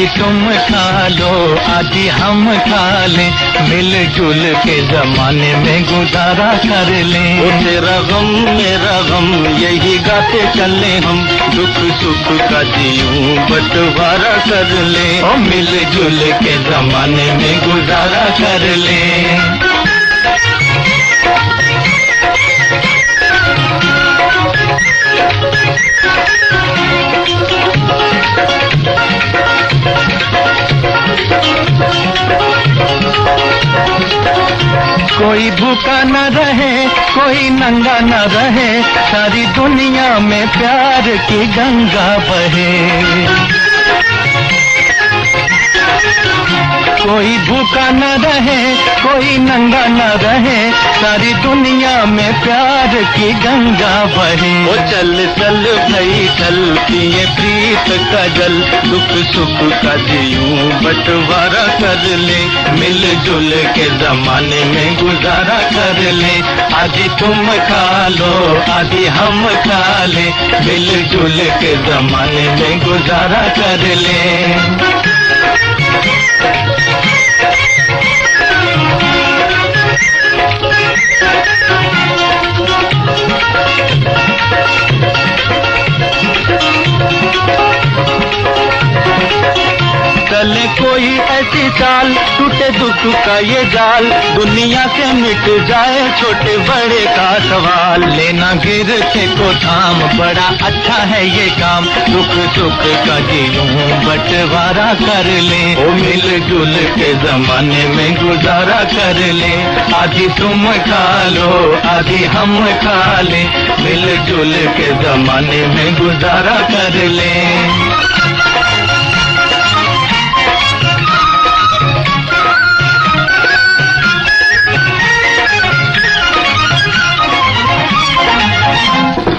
आदि तुम खा लो आदि हम खा लें, मिलजुल के जमाने में गुजारा कर लें। ओ तेरा गम मेरा गम यही गाते चले हम, दुख सुख का जीऊं बंटवारा कर लें। ओ मिलजुल के जमाने में गुजारा कर लें। कोई भूखा न रहे कोई नंगा न रहे, सारी दुनिया में प्यार की गंगा बहे। कोई भूखा न रहे कोई नंगा न रहे, सारी दुनिया में प्यार की गंगा बहे। ओ चल चल भाई चल पिए प्रीत का जल, दुख सुख का जीऊं बंटवारा कर ले, मिलजुल के जमाने में गुजारा कर ले। आदि तुम खा लो आदि हम खा ले, मिलजुल के जमाने में गुजारा कर ले। चले कोई ऐसी चाल टूटे दुख का ये जाल, दुनिया से मिट जाए छोटे बड़े का सवाल। लेना गिर के को थाम बड़ा अच्छा है ये काम, दुख सुख का जीऊं बंटवारा कर ले। ओ मिलजुल के जमाने में गुजारा कर ले। आदि तुम खा लो आदि हम खा ले, मिलजुल के जमाने में गुजारा कर ले।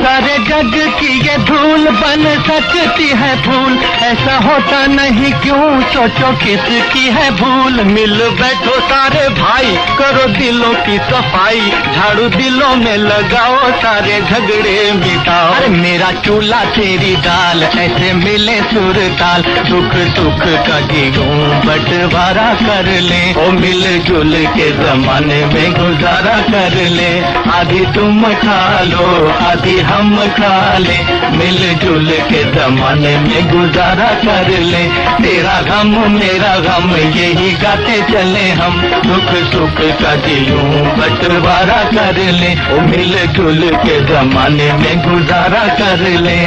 सारे जग की ये धूल बन सकती है फूल, ऐसा होता नहीं क्यों सोचो किसकी है भूल। मिल बैठो सारे भाई करो दिलों की सफाई, झाड़ू दिलों में लगाओ सारे झगड़े मिटाओ। अरे मेरा चूल्हा तेरी दाल ऐसे मिले सुर ताल, दुख सुख का जीऊं बंटवारा कर ले। ओ मिलजुल के जमाने में गुजारा कर ले। आदि तुम खा लो आदि हम खा ले, मिलजुल के जमाने में गुजारा कर ले। तेरा गम मेरा गम यही गाते चले हम, दुख सुख का जीऊं बंटवारा कर ले। ओ मिलजुल के जमाने में गुजारा कर ले।